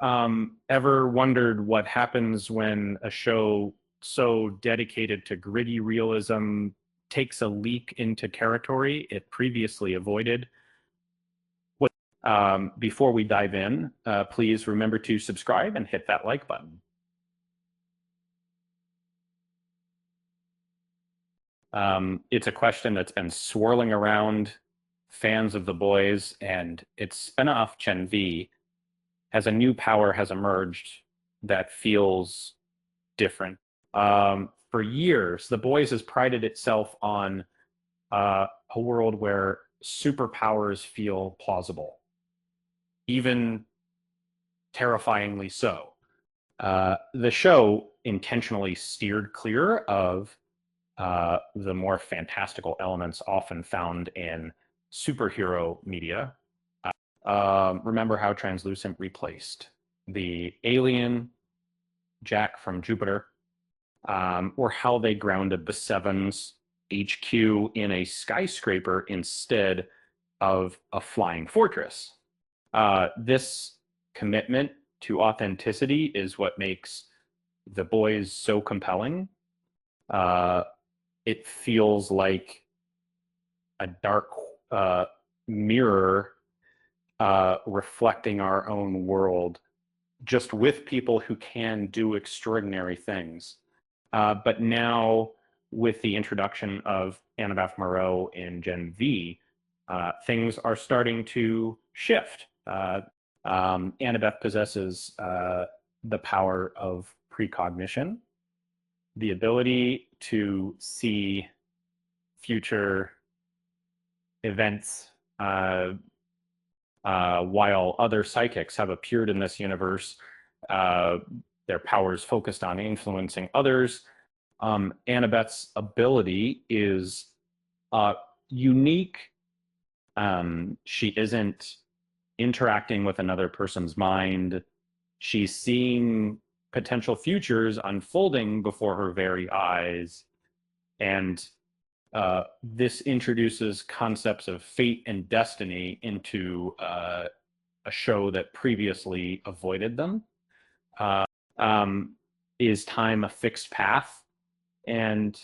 ever wondered what happens when a show so dedicated to gritty realism takes a leak into territory it previously avoided? Before we dive in, please remember to subscribe and hit that like button. It's a question that's been swirling around fans of The Boys, and its spinoff Gen V has a new power has emerged that feels different. For years, The Boys has prided itself on a world where superpowers feel plausible, even terrifyingly so. The show intentionally steered clear of the more fantastical elements often found in superhero media. Remember how Translucent replaced the alien Jack from Jupiter, or how they grounded the Seven's HQ in a skyscraper instead of a flying fortress. This commitment to authenticity is what makes The Boys so compelling. It feels like a dark mirror reflecting our own world, just with people who can do extraordinary things. But now, with the introduction of Annabeth Moreau in Gen V, things are starting to shift. Annabeth possesses the power of precognition, the ability to see future events, while other psychics have appeared in this universe. Their powers focused on influencing others. Annabeth's ability is unique. She isn't interacting with another person's mind. She's seeing potential futures unfolding before her very eyes. And this introduces concepts of fate and destiny into a show that previously avoided them. Is time a fixed path? And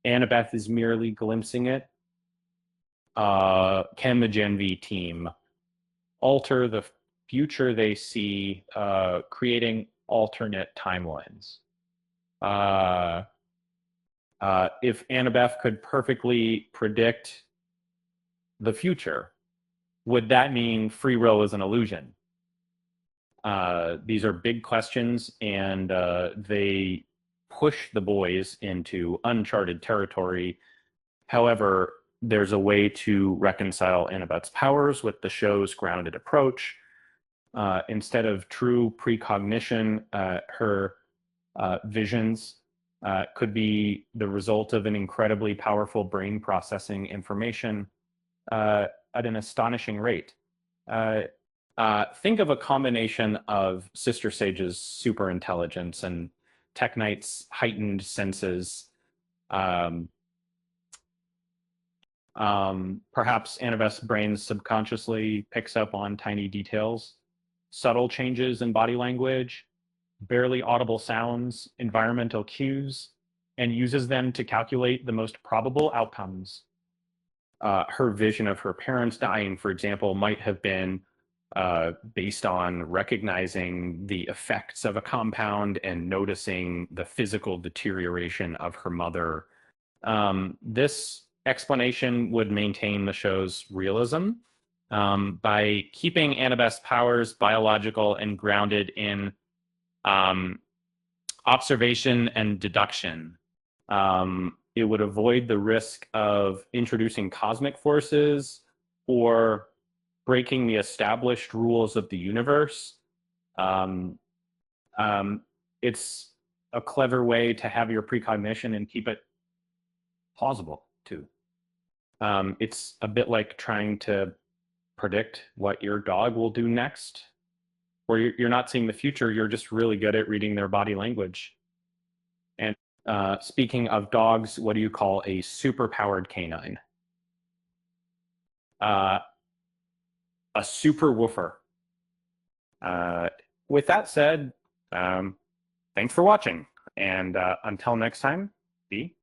Annabeth is merely glimpsing it. Can the Gen V team alter the future they see, creating alternate timelines? If Annabeth could perfectly predict the future, would that mean free will is an illusion? These are big questions, and they push The Boys into uncharted territory. However, there's a way to reconcile Annabeth's powers with the show's grounded approach. Instead of true precognition, her visions could be the result of an incredibly powerful brain processing information at an astonishing rate. Think of a combination of Sister Sage's super intelligence and Tek Knight's heightened senses. Perhaps Annabeth's brain subconsciously picks up on tiny details, subtle changes in body language, barely audible sounds, environmental cues, and uses them to calculate the most probable outcomes. Her vision of her parents dying, for example, might have been based on recognizing the effects of a compound and noticing the physical deterioration of her mother. This explanation would maintain the show's realism by keeping Annabeth's powers biological and grounded in observation and deduction. It would avoid the risk of introducing cosmic forces or breaking the established rules of the universe. It's a clever way to have your precognition and keep it plausible too. It's a bit like trying to predict what your dog will do next, where you're not seeing the future, you're just really good at reading their body language. And speaking of dogs, what do you call a super-powered canine? A super woofer. with that said, thanks for watching. And until next time, be